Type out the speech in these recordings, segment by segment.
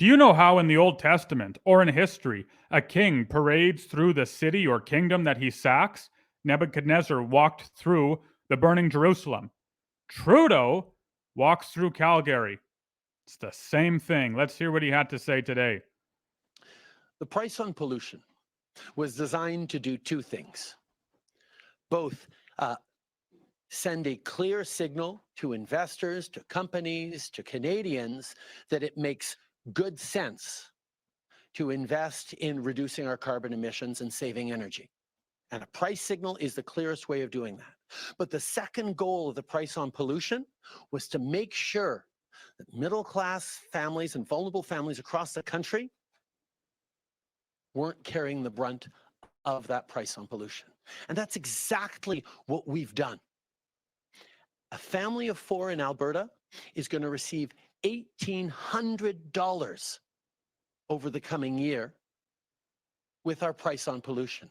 Do you know how in the Old Testament or in history a king parades through the city or kingdom that he sacks? Nebuchadnezzar walked through the burning Jerusalem. Trudeau walks through Calgary. It's the same thing. Let's hear what he had to say today. The price on pollution was designed to do two things. Both send a clear signal to investors, to companies, to Canadians that it makes good sense to invest in reducing our carbon emissions and saving energy. And a price signal is the clearest way of doing that. But the second goal of the price on pollution was to make sure that middle-class families and vulnerable families across the country weren't carrying the brunt of that price on pollution. And that's exactly what we've done. A family of 4 in Alberta is going to receive $1,800 over the coming year with our price on pollution.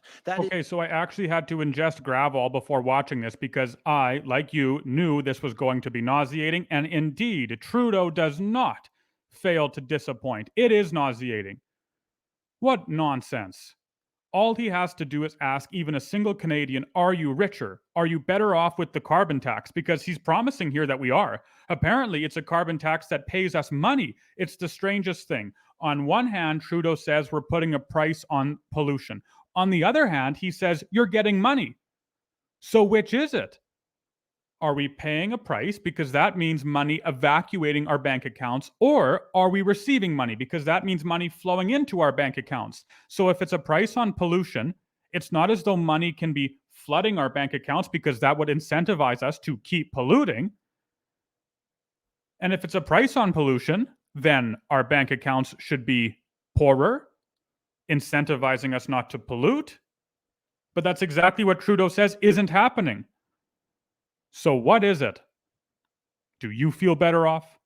So I actually had to ingest Gravol before watching this because I, like you, knew this was going to be nauseating. And indeed, Trudeau does not fail to disappoint. It is nauseating. What nonsense. All he has to do is ask even a single Canadian, are you richer? Are you better off with the carbon tax? Because he's promising here that we are. Apparently, it's a carbon tax that pays us money. It's the strangest thing. On one hand, Trudeau says we're putting a price on pollution. On the other hand, he says you're getting money. So which is it? Are we paying a price because that means money evacuating our bank accounts, or are we receiving money because that means money flowing into our bank accounts? So if it's a price on pollution, it's not as though money can be flooding our bank accounts because that would incentivize us to keep polluting. And if it's a price on pollution, then our bank accounts should be poorer, incentivizing us not to pollute. But that's exactly what Trudeau says isn't happening. So what is it? Do you feel better off?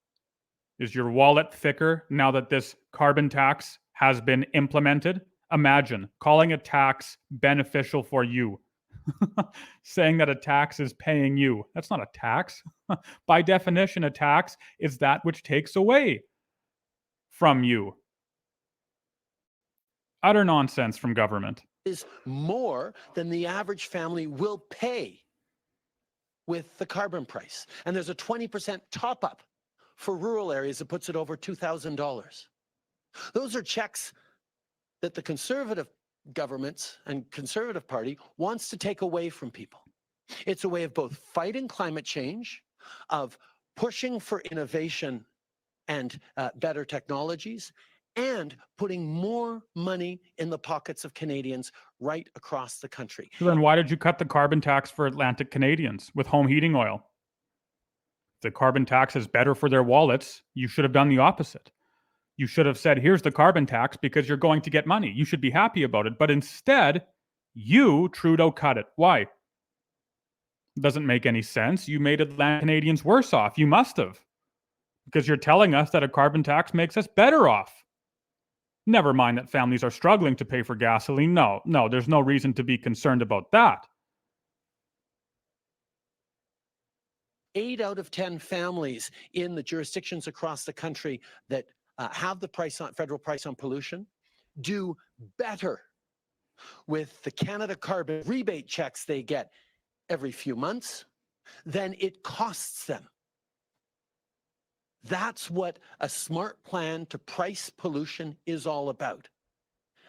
Is your wallet thicker now that this carbon tax has been implemented? Imagine calling a tax beneficial for you. Saying that a tax is paying you. That's not a tax. By definition, a tax is that which takes away from you. Utter nonsense from government. Is more than the average family will pay with the carbon price. And there's a 20% top up for rural areas that puts it over $2,000. Those are checks that the Conservative governments and Conservative Party wants to take away from people. It's a way of both fighting climate change, of pushing for innovation and better technologies, and putting more money in the pockets of Canadians right across the country. So then why did you cut the carbon tax for Atlantic Canadians with home heating oil? If the carbon tax is better for their wallets, you should have done the opposite. You should have said, here's the carbon tax because you're going to get money. You should be happy about it. But instead, you, Trudeau, cut it. Why? It doesn't make any sense. You made Atlantic Canadians worse off. You must have. Because you're telling us that a carbon tax makes us better off. Never mind that families are struggling to pay for gasoline. No, there's no reason to be concerned about that. 8 out of 10 families in the jurisdictions across the country that have the federal price on pollution do better with the Canada carbon rebate checks they get every few months than it costs them. That's what a smart plan to price pollution is all about.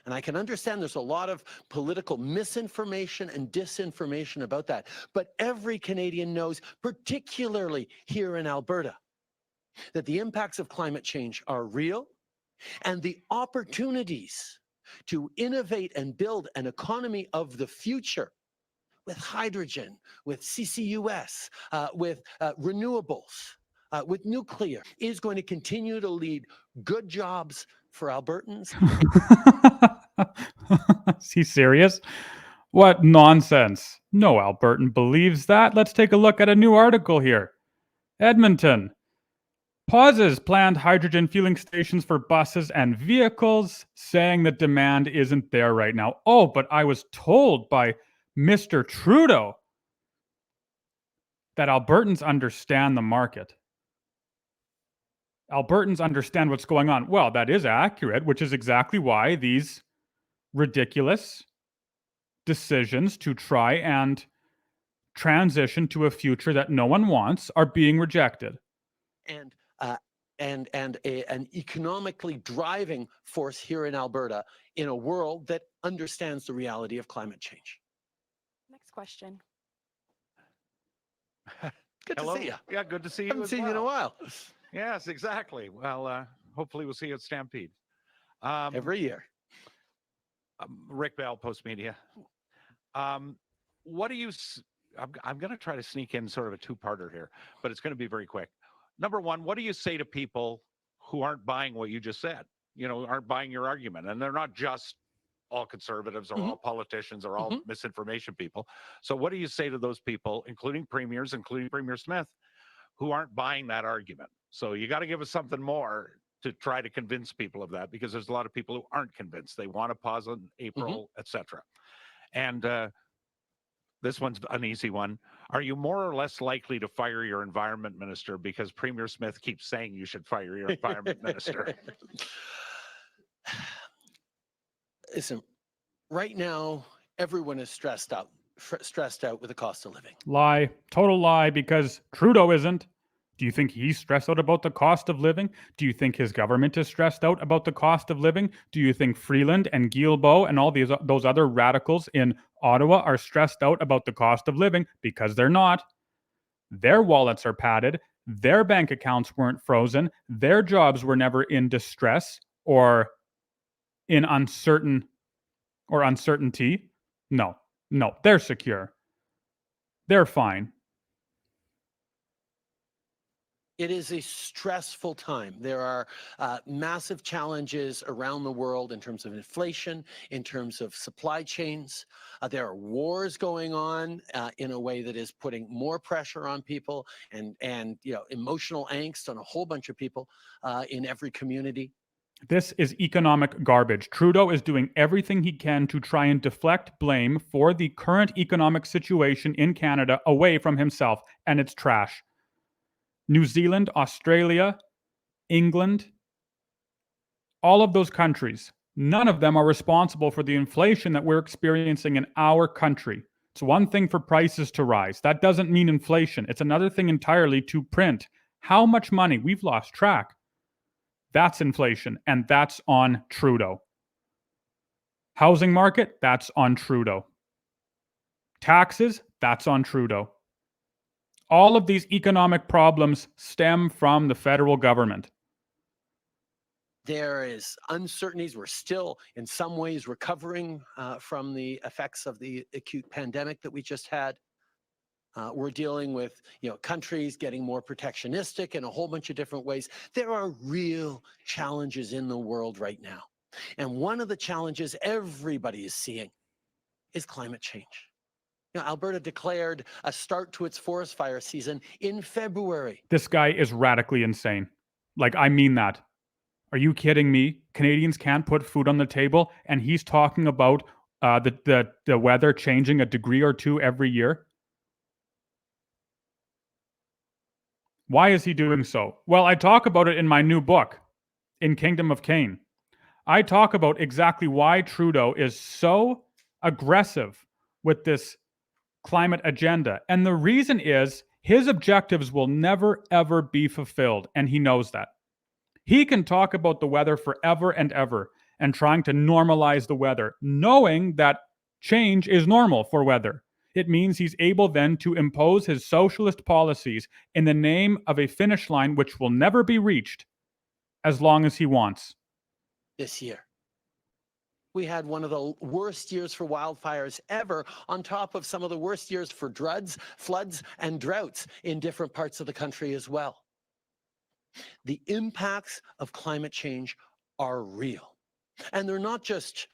And I can understand there's a lot of political misinformation and disinformation about that. But every Canadian knows, particularly here in Alberta, that the impacts of climate change are real, and the opportunities to innovate and build an economy of the future with hydrogen, with CCUS, with renewables, with nuclear, is going to continue to lead good jobs for Albertans. Is he serious? What nonsense. No Albertan believes that. Let's take a look at a new article here. Edmonton pauses planned hydrogen fueling stations for buses and vehicles, saying that demand isn't there right now. Oh, but I was told by Mr. Trudeau that Albertans understand the market. Albertans understand what's going on. Well, that is accurate, which is exactly why these ridiculous decisions to try and transition to a future that no one wants are being rejected. And an economically driving force here in Alberta in a world that understands the reality of climate change. Next question. Good Hello. to see you. Yeah, good to see you. Haven't as seen you in a well. while. Yes, exactly. Well, hopefully we'll see you at Stampede. Every year. Rick Bell, Post Media. What do you? I'm going to try to sneak in sort of a two-parter here, but it's going to be very quick. Number one, what do you say to people who aren't buying what you just said? You know, aren't buying your argument, and they're not just all conservatives or all politicians or all misinformation people. So what do you say to those people, including premiers, including Premier Smith, who aren't buying that argument? So you got to give us something more to try to convince people of that, because there's a lot of people who aren't convinced. They want to pause on April, etc. And this one's an easy one. Are you more or less likely to fire your environment minister because Premier Smith keeps saying you should fire your environment minister? Listen, right now, everyone is stressed out with the cost of living. Lie. Total lie, because Trudeau isn't. Do you think he's stressed out about the cost of living? Do you think his government is stressed out about the cost of living? Do you think Freeland and Guilbeault and all those other radicals in Ottawa are stressed out about the cost of living? Because they're not. Their wallets are padded. Their bank accounts weren't frozen. Their jobs were never in distress or in uncertainty. No, they're secure. They're fine. It is a stressful time. There are massive challenges around the world in terms of inflation, in terms of supply chains. There are wars going on in a way that is putting more pressure on people and emotional angst on a whole bunch of people in every community. This is economic garbage. Trudeau is doing everything he can to try and deflect blame for the current economic situation in Canada away from himself, and it's trash. New Zealand, Australia, England, all of those countries, none of them are responsible for the inflation that we're experiencing in our country. It's one thing for prices to rise. That doesn't mean inflation. It's another thing entirely to print how much money we've lost track. That's inflation, and that's on Trudeau. Housing market, that's on Trudeau. Taxes, that's on Trudeau. All of these economic problems stem from the federal government. There is uncertainties. We're still, in some ways, recovering from the effects of the acute pandemic that we just had. We're dealing with, countries getting more protectionistic in a whole bunch of different ways. There are real challenges in the world right now. And one of the challenges everybody is seeing is climate change. Alberta declared a start to its forest fire season in February. This guy is radically insane. Like, I mean that. Are you kidding me? Canadians can't put food on the table, and he's talking about the weather changing a degree or two every year? Why is he doing so? Well, I talk about it in my new book, In Kingdom of Cain. I talk about exactly why Trudeau is so aggressive with this climate agenda. And the reason is his objectives will never, ever be fulfilled. And he knows that. He can talk about the weather forever and ever and trying to normalize the weather, knowing that change is normal for weather. It means he's able then to impose his socialist policies in the name of a finish line which will never be reached as long as he wants. This year, we had one of the worst years for wildfires ever, on top of some of the worst years for floods, and droughts in different parts of the country as well. The impacts of climate change are real. And they're not just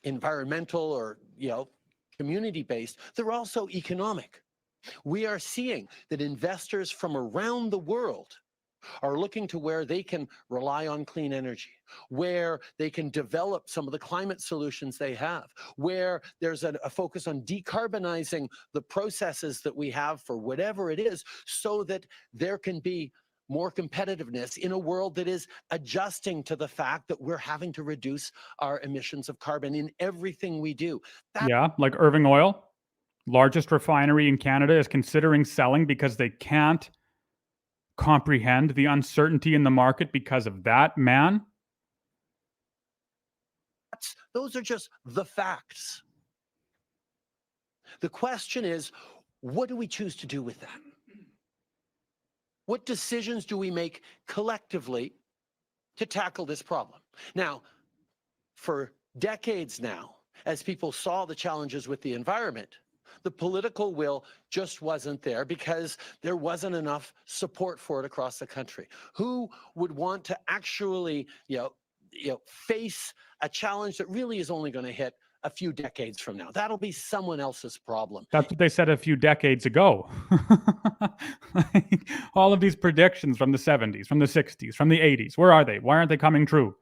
environmental or, community-based, they're also economic. We are seeing that investors from around the world are looking to where they can rely on clean energy, where they can develop some of the climate solutions they have, where there's a focus on decarbonizing the processes that we have for whatever it is, so that there can be more competitiveness in a world that is adjusting to the fact that we're having to reduce our emissions of carbon in everything we do. Yeah, like Irving Oil, largest refinery in Canada, is considering selling because they can't comprehend the uncertainty in the market because of that, man. Those are just the facts. The question is, what do we choose to do with that? What decisions do we make collectively to tackle this problem? Now, for decades now, as people saw the challenges with the environment, the political will just wasn't there because there wasn't enough support for it across the country. Who would want to actually, face a challenge that really is only going to hit a few decades from now? That'll be someone else's problem. That's what they said a few decades ago. Like, all of these predictions from the 70s, from the 60s, from the 80s, where are they? Why aren't they coming true?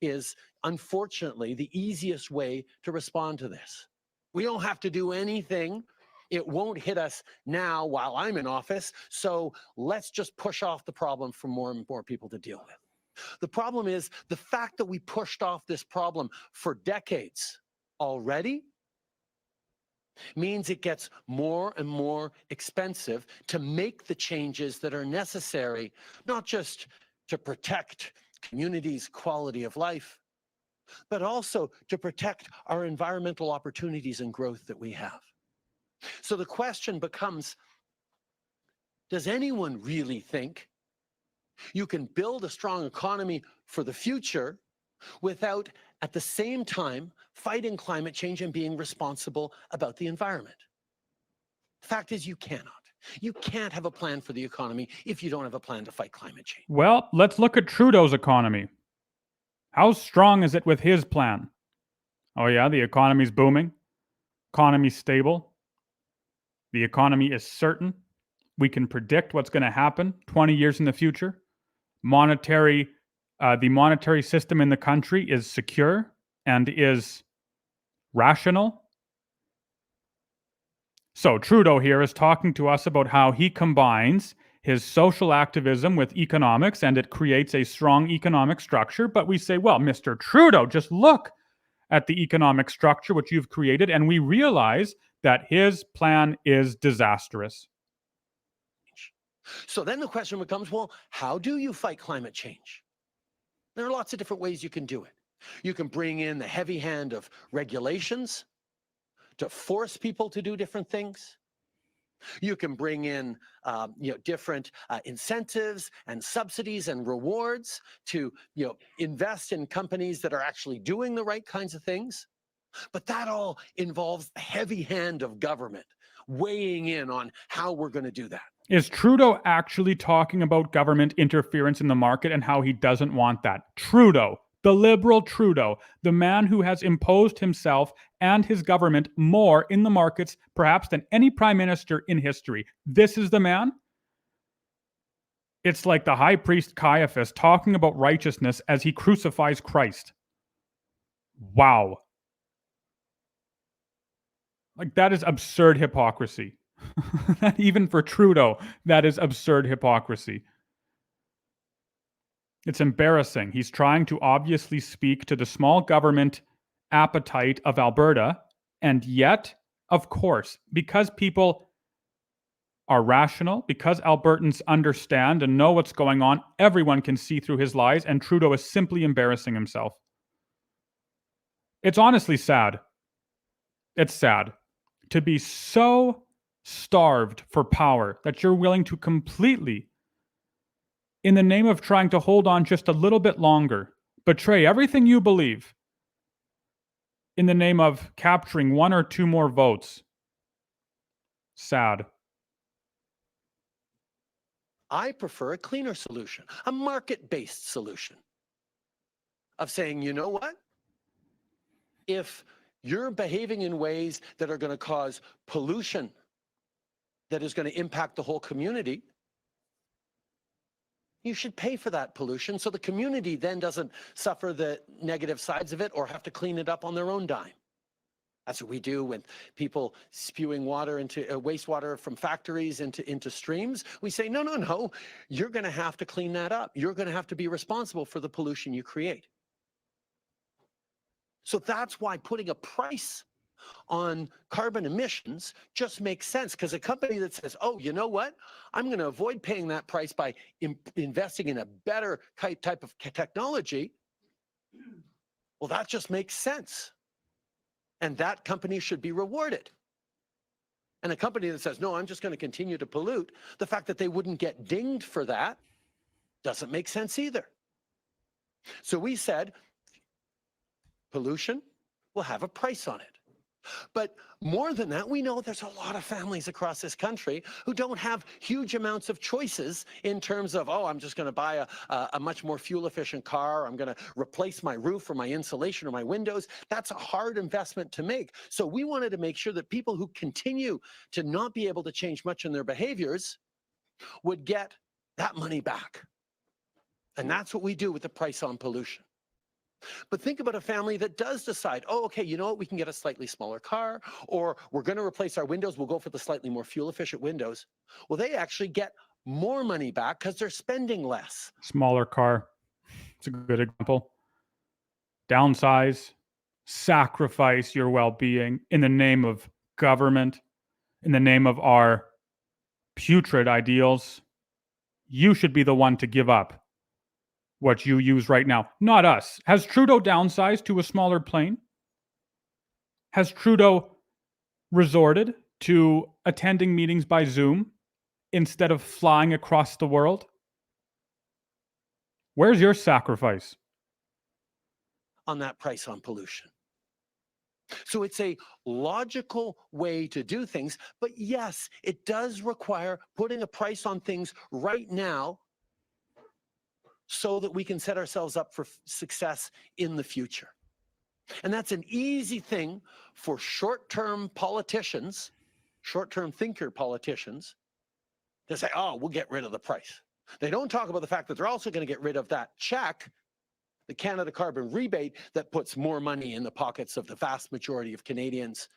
Is unfortunately the easiest way to respond to this. We don't have to do anything. It won't hit us now while I'm in office. So let's just push off the problem for more and more people to deal with. The problem is the fact that we pushed off this problem for decades already means it gets more and more expensive to make the changes that are necessary, not just to protect communities' quality of life, but also to protect our environmental opportunities and growth that we have. So the question becomes, does anyone really think you can build a strong economy for the future without, at the same time, fighting climate change and being responsible about the environment? The fact is, you cannot. You can't have a plan for the economy if you don't have a plan to fight climate change. Well, let's look at Trudeau's economy. How strong is it with his plan? Oh yeah, the economy's booming. Economy's stable. The economy is certain. We can predict what's going to happen 20 years in the future. The monetary system in the country is secure and is rational. So Trudeau here is talking to us about how he combines his social activism with economics, and it creates a strong economic structure. But we say, well, Mr. Trudeau, just look at the economic structure which you've created, and we realize that his plan is disastrous. So then the question becomes, well, how do you fight climate change? There are lots of different ways you can do it. You can bring in the heavy hand of regulations to force people to do different things. You can bring in different incentives and subsidies and rewards to invest in companies that are actually doing the right kinds of things. But that all involves the heavy hand of government weighing in on how we're going to do that. Is Trudeau actually talking about government interference in the market and how he doesn't want that? Trudeau, the liberal Trudeau, the man who has imposed himself and his government more in the markets perhaps than any prime minister in history. This is the man? It's like the high priest Caiaphas talking about righteousness as he crucifies Christ. Wow. Like, that is absurd hypocrisy. Even for Trudeau, that is absurd hypocrisy. It's embarrassing. He's trying to obviously speak to the small government appetite of Alberta, and yet, of course, because people are rational, because Albertans understand and know what's going on, everyone can see through his lies, and Trudeau is simply embarrassing himself. It's honestly sad. It's sad to be so starved for power that you're willing to completely, in the name of trying to hold on just a little bit longer, betray everything you believe in the name of capturing one or two more votes. Sad. I prefer a cleaner solution, a market-based solution of saying, you know what? If you're behaving in ways that are going to cause pollution that is going to impact the whole community, you should pay for that pollution so the community then doesn't suffer the negative sides of it or have to clean it up on their own dime. That's what we do with people spewing water into wastewater from factories into streams. We say, no, no, no, you're going to have to clean that up. You're going to have to be responsible for the pollution you create. So that's why putting a price on carbon emissions just makes sense, because a company that says, oh, you know what, I'm going to avoid paying that price by investing in a better type of technology, well, that just makes sense. And that company should be rewarded. And a company that says, no, I'm just going to continue to pollute, the fact that they wouldn't get dinged for that doesn't make sense either. So we said, pollution will have a price on it. But more than that, we know there's a lot of families across this country who don't have huge amounts of choices in terms of, oh, I'm just going to buy a much more fuel efficient car. I'm going to replace my roof or my insulation or my windows. That's a hard investment to make. So we wanted to make sure that people who continue to not be able to change much in their behaviors would get that money back. And that's what we do with the price on pollution. But think about a family that does decide, oh, okay, you know what, we can get a slightly smaller car, or we're going to replace our windows, we'll go for the slightly more fuel-efficient windows. Well, they actually get more money back because they're spending less. Smaller car. It's a good example. Downsize, sacrifice your well-being in the name of government, in the name of our putrid ideals. You should be the one to give up what you use right now, not us. Has Trudeau downsized to a smaller plane? Has Trudeau resorted to attending meetings by Zoom instead of flying across the world? Where's your sacrifice? On that price on pollution. So it's a logical way to do things, but yes, it does require putting a price on things right now so that we can set ourselves up for success in the future. And that's an easy thing for short-term politicians, short-term thinker politicians, to say, oh, we'll get rid of the price. They don't talk about the fact that they're also going to get rid of that check, the Canada carbon rebate, that puts more money in the pockets of the vast majority of Canadians.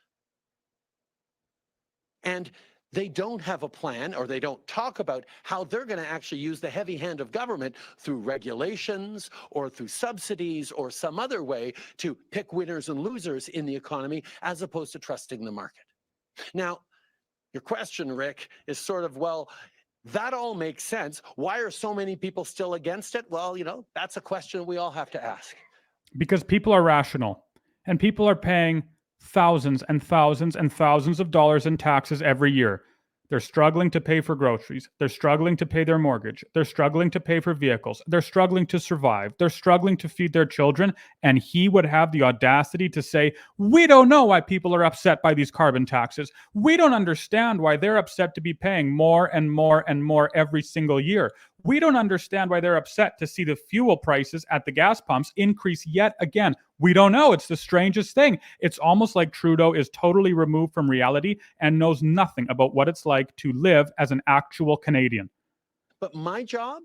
And they don't have a plan, or they don't talk about how they're going to actually use the heavy hand of government through regulations or through subsidies or some other way to pick winners and losers in the economy, as opposed to trusting the market. Now, your question, Rick, is sort of, well, that all makes sense. Why are so many people still against it? Well, you know, that's a question we all have to ask. Because people are rational, and people are paying thousands and thousands and thousands of dollars in taxes every year. They're struggling to pay for groceries. They're struggling to pay their mortgage. They're struggling to pay for vehicles. They're struggling to survive. They're struggling to feed their children. And he would have the audacity to say, we don't know why people are upset by these carbon taxes. We don't understand why they're upset to be paying more and more and more every single year. We don't understand why they're upset to see the fuel prices at the gas pumps increase yet again. We don't know. It's the strangest thing. It's almost like Trudeau is totally removed from reality and knows nothing about what it's like to live as an actual Canadian. But my job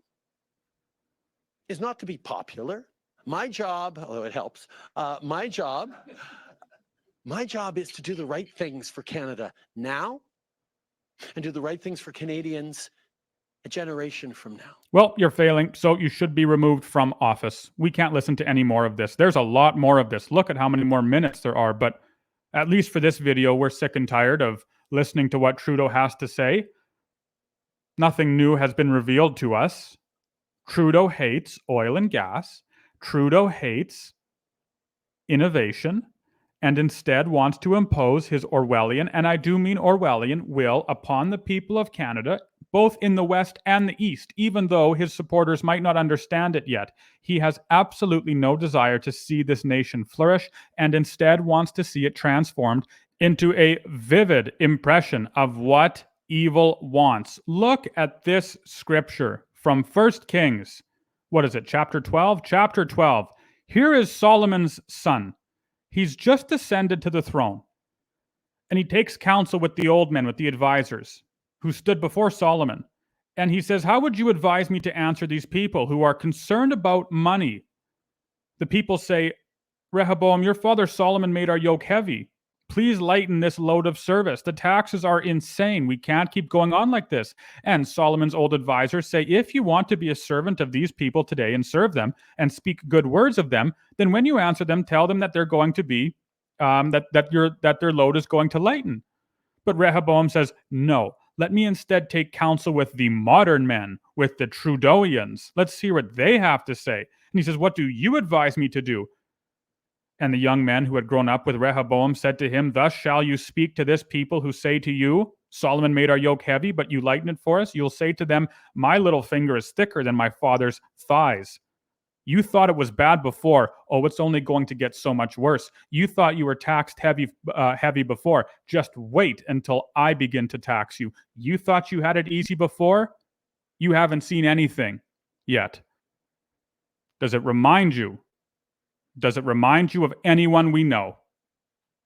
is not to be popular. My job, although it helps, my job is to do the right things for Canada now and do the right things for Canadians a generation from now. Well, you're failing, so you should be removed from office. We can't listen to any more of this. There's a lot more of this. Look at how many more minutes there are, but at least for this video, we're sick and tired of listening to what Trudeau has to say. Nothing new has been revealed to us. Trudeau hates oil and gas. Trudeau hates innovation, and instead wants to impose his Orwellian, and I do mean Orwellian, will upon the people of Canada, both in the West and the East, even though his supporters might not understand it yet. He has absolutely no desire to see this nation flourish, and instead wants to see it transformed into a vivid impression of what evil wants. Look at this scripture from 1 Kings. What is it, chapter 12? Chapter 12. Here is Solomon's son. He's just ascended to the throne, and he takes counsel with the old men, with the advisors who stood before Solomon. And he says, how would you advise me to answer these people who are concerned about money? The people say, Rehoboam, your father Solomon made our yoke heavy, Please lighten this load of service. The taxes are insane. We can't keep going on like this. And Solomon's old advisors say, if you want to be a servant of these people today and serve them and speak good words of them, then when you answer them, tell them that they're going to be that their load is going to lighten. But Rehoboam says, no. Let me instead take counsel with the modern men, with the Trudeauians. Let's hear what they have to say. And he says, what do you advise me to do? And the young men who had grown up with Rehoboam said to him, thus shall you speak to this people who say to you, Solomon made our yoke heavy, but you lighten it for us. You'll say to them, my little finger is thicker than my father's thighs. You thought it was bad before. Oh, it's only going to get so much worse. You thought you were taxed heavy before. Just wait until I begin to tax you. You thought you had it easy before? You haven't seen anything yet. Does it remind you? Does it remind you of anyone we know?